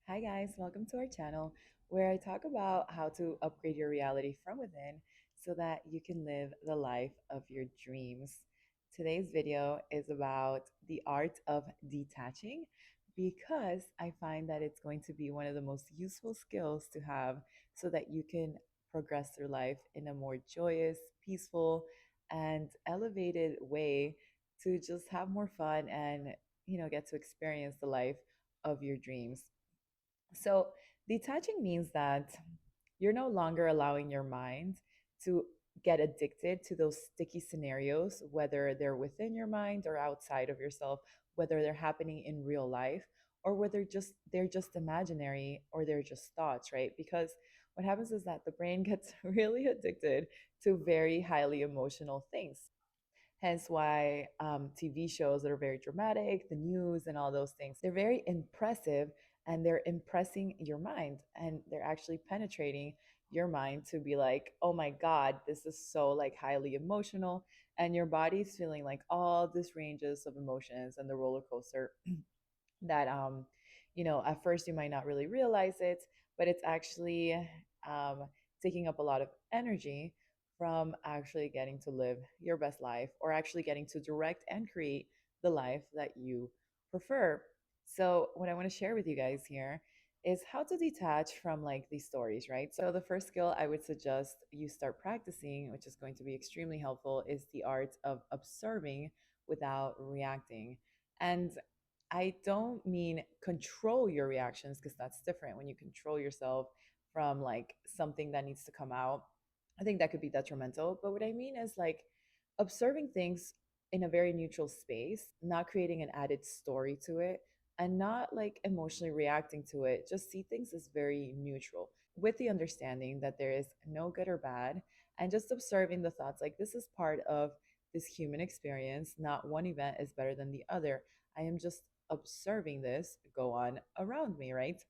Hi, guys, welcome to our channel where I talk about how to upgrade your reality from within so that you can live the life of your dreams. Today's video is about the art of detaching because I find that it's going to be one of the most useful skills to have so that you can progress through life in a more joyous, peaceful, and elevated way to just have more fun and, get to experience the life of your dreams. So, detaching means that you're no longer allowing your mind to get addicted to those sticky scenarios, whether they're within your mind or outside of yourself, whether they're happening in real life or whether just they're just imaginary or they're just thoughts, right? Because what happens is that the brain gets really addicted to very highly emotional things. Hence why TV shows that are very dramatic, the news, and all those things, they're very impressive and they're impressing your mind and they're actually penetrating your mind to be like, oh my God, this is so like highly emotional. And your body's feeling like all these ranges of emotions and the roller coaster that at first you might not really realize it, but it's actually um taking up a lot of energy from actually getting to live your best life or actually getting to direct and create the life that you prefer. So what I want to share with you guys here is how to detach from like these stories, right? So the first skill I would suggest you start practicing, which is going to be extremely helpful, is the art of observing without reacting. And I don't mean control your reactions because that's different when you control yourself from like something that needs to come out. I think that could be detrimental. But what I mean is like observing things in a very neutral space, not creating an added story to it, and not like emotionally reacting to it. Just see things as very neutral with the understanding that there is no good or bad, and just observing the thoughts like this is part of this human experience. Not one event is better than the other. I am just observing this go on around me, right?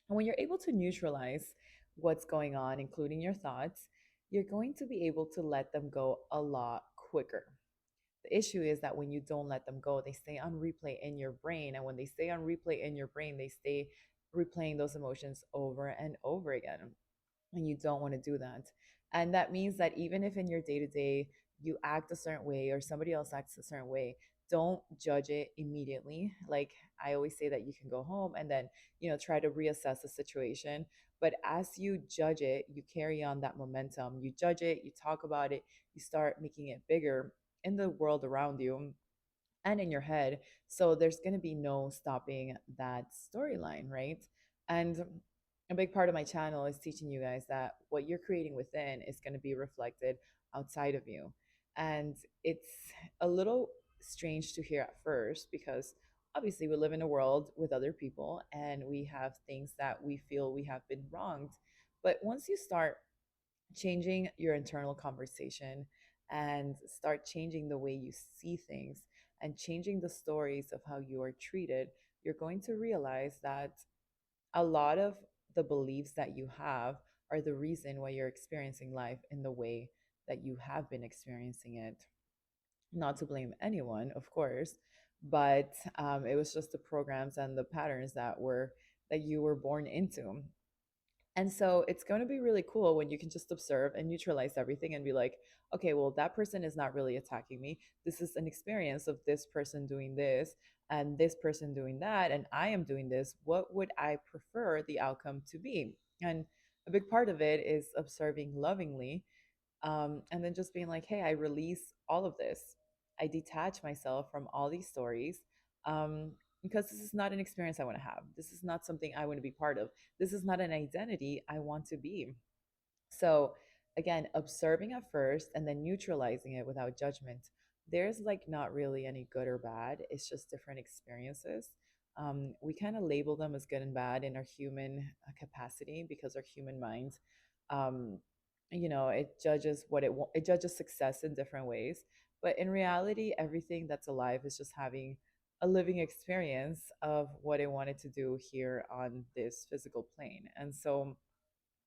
And when you're able to neutralize what's going on, including your thoughts, you're going to be able to let them go a lot quicker. The issue is that when you don't let them go, they stay on replay in your brain. And when they stay on replay in your brain, they stay replaying those emotions over and over again. And you don't want to do that. And that means that even if in your day to day you act a certain way or somebody else acts a certain way, don't judge it immediately. Like I always say that you can go home and then, try to reassess the situation. But as you judge it, you carry on that momentum. You judge it, you talk about it, you start making it bigger in the world around you and in your head. So there's going to be no stopping that storyline, right? And a big part of my channel is teaching you guys that what you're creating within is going to be reflected outside of you. And it's a little strange to hear at first because obviously we live in a world with other people and we have things that we feel we have been wronged. But once you start changing your internal conversation and start changing the way you see things and changing the stories of how you are treated, you're going to realize that a lot of the beliefs that you have are the reason why you're experiencing life in the way that you have been experiencing it. Not to blame anyone, of course, but it was just the programs and the patterns that you were born into. And so it's going to be really cool when you can just observe and neutralize everything and be like, okay, well, that person is not really attacking me. This is an experience of this person doing this and this person doing that, and I am doing this. What would I prefer the outcome to be? And a big part of it is observing lovingly, and then just being like, hey, I release all of this. I detach myself from all these stories, because this is not an experience I want to have. This is not something I want to be part of. This is not an identity I want to be. So, again, observing at first and then neutralizing it without judgment. There's like not really any good or bad, it's just different experiences. We kind of label them as good and bad in our human capacity because our human mind, um, it judges it judges success in different ways. But in reality, everything that's alive is just having a living experience of what it wanted to do here on this physical plane. And so,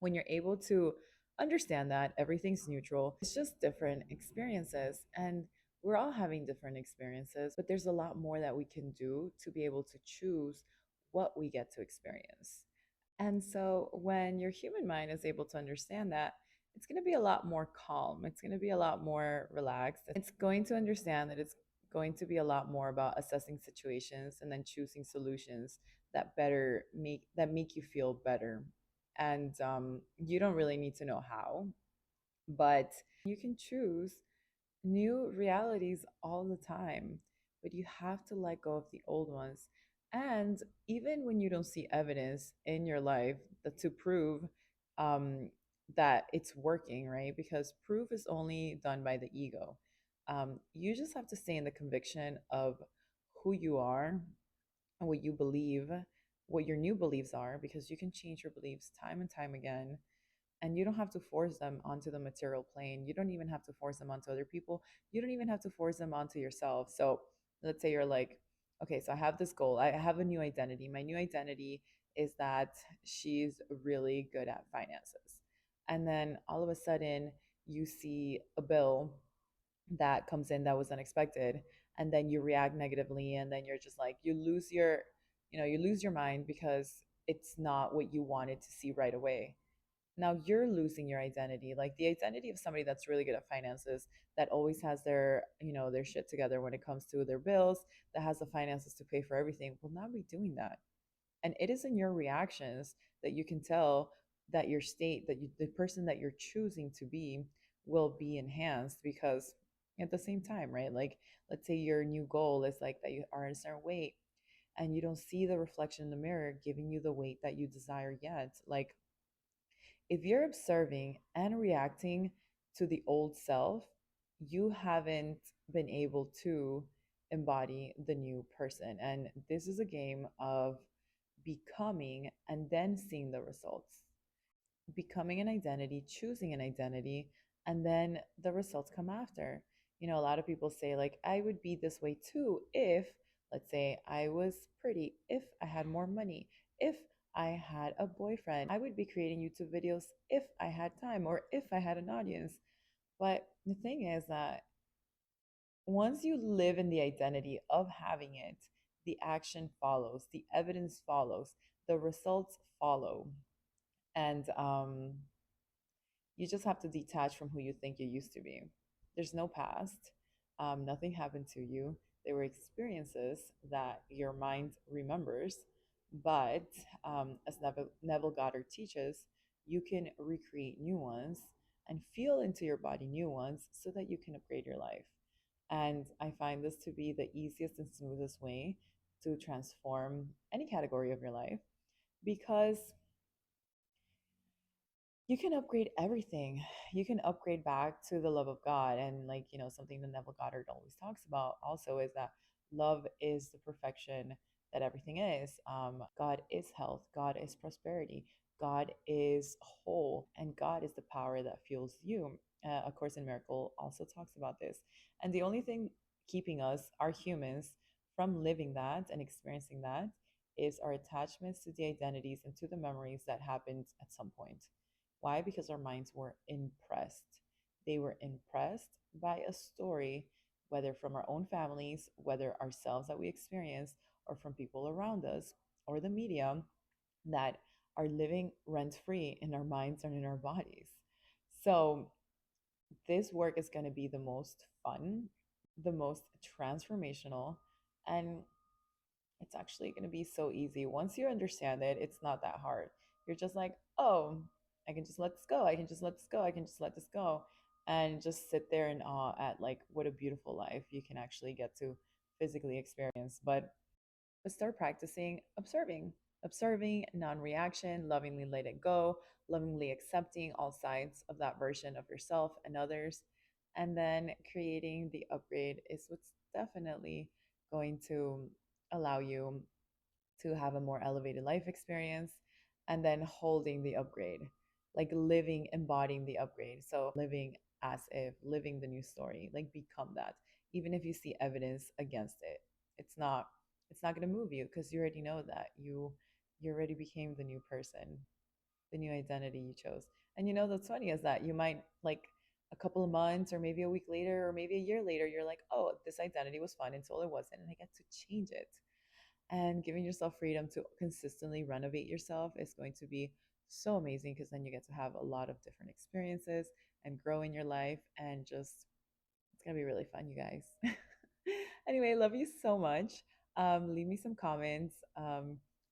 when you're able to understand that everything's neutral, it's just different experiences. And we're all having different experiences, but there's a lot more that we can do to be able to choose what we get to experience. And so when your human mind is able to understand that, it's going to be a lot more calm. It's going to be a lot more relaxed. It's going to understand that it's going to be a lot more about assessing situations and then choosing solutions that make you feel better. And you don't really need to know how, but you can choose new realities all the time, but you have to let go of the old ones. And even when you don't see evidence in your life to prove um, that it's working, right? Because proof is only done by the ego. You just have to stay in the conviction of who you are and what you believe, what your new beliefs are, because you can change your beliefs time and time again, and you don't have to force them onto the material plane. You don't even have to force them onto other people. You don't even have to force them onto yourself. So let's say you're like, okay, so I have this goal. I have a new identity. My new identity is that she's really good at finances. And then all of a sudden you see a bill that comes in that was unexpected, and then you react negatively, and then you're just like, you lose your mind because it's not what you wanted to see right away. Now you're losing your identity, like the identity of somebody that's really good at finances, that always has their shit together when it comes to their bills, that has the finances to pay for everything, will not be doing that. And it is in your reactions that you can tell that your state, the person that you're choosing to be, will be enhanced. Because at the same time, right, like let's say your new goal is like that you are in a certain weight, and you don't see the reflection in the mirror giving you the weight that you desire yet. Like, if you're observing and reacting to the old self, you haven't been able to embody the new person. And this is a game of becoming and then seeing the results. Becoming an identity, choosing an identity, and then the results come after. A lot of people say, like, I would be this way too if, let's say, I was pretty, if I had more money, if I had a boyfriend, I would be creating YouTube videos if I had time or if I had an audience. But the thing is that once you live in the identity of having it, the action follows, the evidence follows, the results follow. And you just have to detach from who you think you used to be. There's no past. Nothing happened to you. They were experiences that your mind remembers. But as Neville Goddard teaches, you can recreate new ones and feel into your body new ones so that you can upgrade your life. And I find this to be the easiest and smoothest way to transform any category of your life, because you can upgrade everything. You can upgrade back to the love of God. And, like, something that Neville Goddard always talks about also is that love is the perfection that everything is. God is health, God is prosperity, God is whole, and God is the power that fuels you. A Course in Miracle also talks about this. And the only thing keeping us, our humans, from living that and experiencing that is our attachments to the identities and to the memories that happened at some point. Why? Because our minds were impressed. They were impressed by a story, whether from our own families, whether ourselves that we experienced, or from people around us, or the media, that are living rent free in our minds and in our bodies. So, this work is going to be the most fun, the most transformational, and it's actually going to be so easy. Once you understand it, it's not that hard. You're just like, oh, I can just let this go. I can just let this go. I can just let this go. And just sit there in awe at, like, what a beautiful life you can actually get to physically experience. But start practicing observing non-reaction, lovingly let it go, lovingly accepting all sides of that version of yourself and others. And then creating the upgrade is what's definitely going to allow you to have a more elevated life experience. And then holding the upgrade, like living, embodying the upgrade. So living as if, living the new story, like become that. Even if you see evidence against it, it's not it's not going to move you, because you already know that you already became the new person, the new identity you chose. And that's funny is that you might, like, a couple of months or maybe a week later or maybe a year later, you're like, oh, this identity was fun until it wasn't, and I get to change it. And giving yourself freedom to consistently renovate yourself is going to be so amazing because then you get to have a lot of different experiences and grow in your life and just it's gonna be really fun, you guys. Anyway, love you so much. Leave me some comments.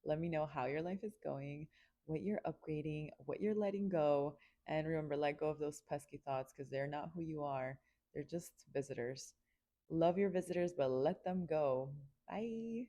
Let me know how your life is going, what you're upgrading, what you're letting go. And remember, let go of those pesky thoughts because they're not who you are. They're just visitors. Love your visitors, but let them go. Bye.